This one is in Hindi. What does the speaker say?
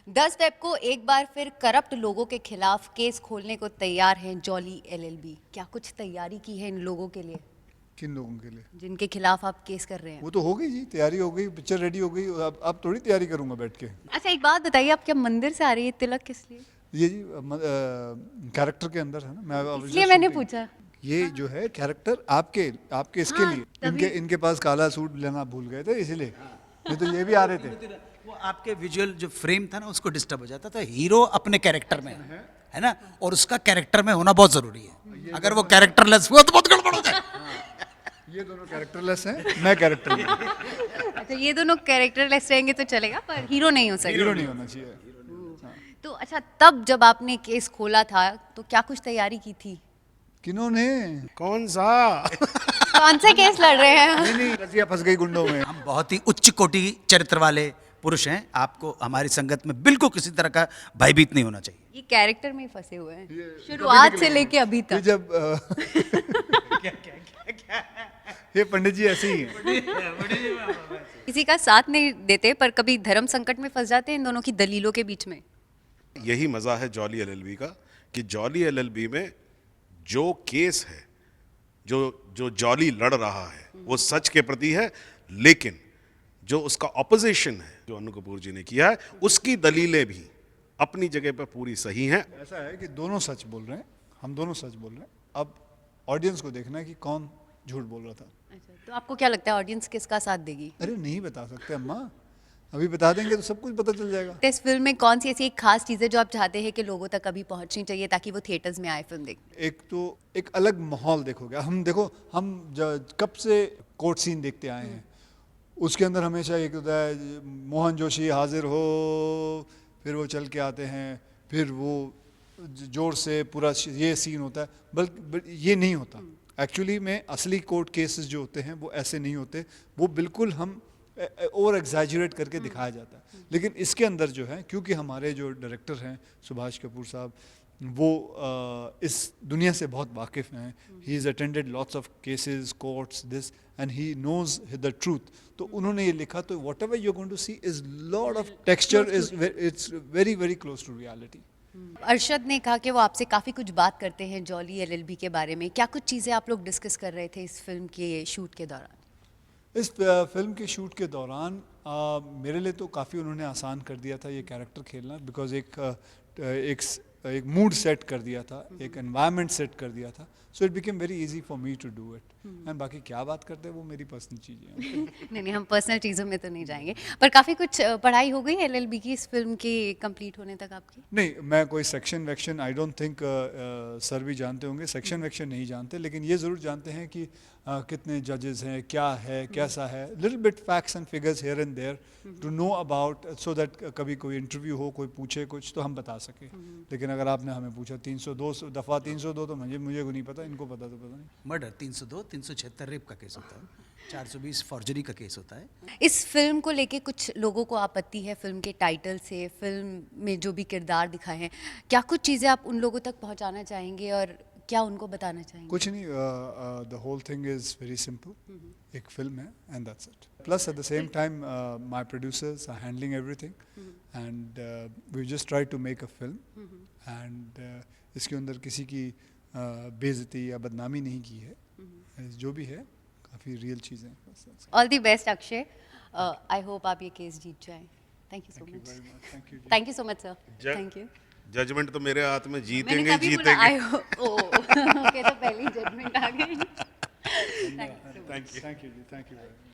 10 फेब को एक बार फिर करप्ट लोगों के खिलाफ केस खोलने को तैयार हैं जॉली एलएलबी। क्या कुछ तैयारी की है इन लोगों के लिए किन लोगों के लिए? जिनके खिलाफ आप केस कर रहे हैं? वो तो हो गई जी, तैयारी हो गई, पिक्चर रेडी हो गई। अब थोड़ी तैयारी करूंगा बैठ के। अच्छा, एक बात बताइए, आप क्या मंदिर से आ रही है तिलक किस लिए? ये जी कैरेक्टर के अंदर है ना। मैं इसलिए मैंने पूछा। ये जो है कैरेक्टर आपके आपके इसके हाँ, लिए तभी। इनके पास काला सूट लेना भूल गए थे इसलिए। नहीं तो ये भी आ रहे थे। वो आपके विजुअल जो फ्रेम था ना उसको डिस्टर्ब हो जाता था। हीरो अपने कैरेक्टर में है ना, और उसका कैरेक्टर में होना बहुत जरूरी है। अगर वो कैरेक्टरलेस हुआ तो बहुत गड़बड़ हो जाए। ये दोनों कैरेक्टरलेस हैं, मैं कैरेक्टर अच्छा, ये दोनों कैरेक्टरलेस रहेंगे तो चलेगा, पर हीरो नहीं हो सकते। हीरो नहीं होना चाहिए। तो अच्छा, तब जब आपने केस खोला था तो क्या कुछ तैयारी की थी? किन्होंने? कौन सा? कौन से केस लड़ रहे हैं? नहीं नहीं, रसिया फंस गई गुंडों में। हम बहुत ही उच्च कोटि चरित्र वाले पुरुष हैं। आपको हमारी संगत में बिल्कुल किसी तरह का भयभीत नहीं होना चाहिए। ये कैरेक्टर में ही फंसे हुए हैं शुरुआत से लेके अभी ये तक। जब ये पंडित जी ऐसे ही हैं। किसी का साथ नहीं देते, पर कभी धर्म संकट में फंस जाते हैं इन दोनों की दलीलों के बीच में। यही मजा है जॉली एलएलबी का कि जॉली एलएलबी में जो केस है, जो जो जॉली लड़ रहा है वो सच के प्रति है, लेकिन जो उसका ऑपोजिशन है जो अनु कपूर जी ने किया है उसकी दलीलें भी अपनी जगह पर पूरी सही हैं। ऐसा है कि दोनों सच बोल रहे हैं, हम दोनों सच बोल रहे हैं। अब ऑडियंस को देखना है कि कौन झूठ बोल रहा था। अच्छा, तो आपको क्या लगता है ऑडियंस किसका साथ देगी? अरे नहीं बता सकते अम्मा, अभी बता देंगे तो सब कुछ पता चल जाएगा। तो इस फिल्म में कौन सी ऐसी एक खास चीज़ है जो आप चाहते हैं कि लोगों तक अभी पहुंचनी चाहिए ताकि वो थिएटर्स में आए फिल्म देखने? एक तो एक अलग माहौल देखोगे। हम देखो, हम कब से कोर्ट सीन देखते आए हैं, उसके अंदर हमेशा एक होता है मोहन जोशी हाजिर हो, फिर वो चल के आते हैं, फिर वो जोर से पूरा ये सीन होता है। बल्कि ये नहीं होता एक्चुअली में। असली कोर्ट केसेस जो होते हैं वो ऐसे नहीं होते, वो बिल्कुल हम ओवर एग्जैजरेट करके दिखाया जाता है। लेकिन इसके अंदर जो है, क्योंकि हमारे जो डायरेक्टर हैं सुभाष कपूर साहब, वो इस दुनिया से बहुत वाकिफ़ हैं। He is attended lots of cases, courts, this, and he knows the truth. तो उन्होंने ये लिखा, तो whatever you going to see is lot of texture, is it's very very close to reality. Arshad ने कहा कि वो आपसे काफ़ी कुछ बात करते हैं जॉली एलएलबी के बारे में। क्या कुछ चीज़ें आप लोग डिस्कस कर रहे थे इस फिल्म के शूट के दौरान? इस फिल्म के शूट के दौरान मेरे लिए तो काफ़ी उन्होंने आसान कर दिया था ये कैरेक्टर खेलना। बिकॉज एक मूड सेट कर दिया था, एक एनवायरनमेंट सेट कर दिया था। So it became very easy for me to do it. And बाकी क्या बात करते हैं वो मेरी पर्सनल चीज़ें हैं। नहीं नहीं, हम पर्सनल चीज़ों में तो नहीं जाएंगे, पर काफ़ी कुछ पढ़ाई हो गई एलएलबी की इस फिल्म के कंप्लीट होने तक आपकी? नहीं, मैं कोई सेक्शन वेक्शन आई डोंट थिंक सर भी जानते होंगे। सेक्शन वेक्शन नहीं जानते, लेकिन ये ज़रूर जानते हैं कि कितने जजेस हैं, क्या है, कैसा है। Little bit facts and figures here and there to know about, so that कभी कोई इंटरव्यू हो, कोई पूछे कुछ तो हम बता सके। लेकिन अगर आपने हमें पूछा 302 दफ़ा 302, तो मुझे को नहीं पता, इनको पता तो पता नहीं। मर्डर 302, 376 रेप का केस होता है, 420 फॉर्जरी का केस होता है। इस फिल्म को लेके कुछ लोगों को आपत्ति है फिल्म के टाइटल से, फिल्म में जो भी किरदार दिखाए हैं। क्या कुछ चीज़ें आप उन लोगों तक पहुंचाना चाहेंगे और क्या उनको बताना चाहेंगे? कुछ नहीं, the whole thing is very simple. एक फिल्म है and that's it. Plus at the same time my producers are handling everything and we just try to make a film. एंड इसके अंदर किसी की बेइज्जती या बदनामी नहीं की है। जो भी है काफ़ी रियल चीज़ें हैं। All the best Akshay. I hope आप ये केस जीत जाएं। Thank you so much. Thank you so much sir. Thank you. Judgement तो मेरे हाथ में, मैंने जीतेंगे तभी बोला जीतेंगे। I hope. ओके, तो पहली जजमेंट आ गई। Thank you ji, thank you.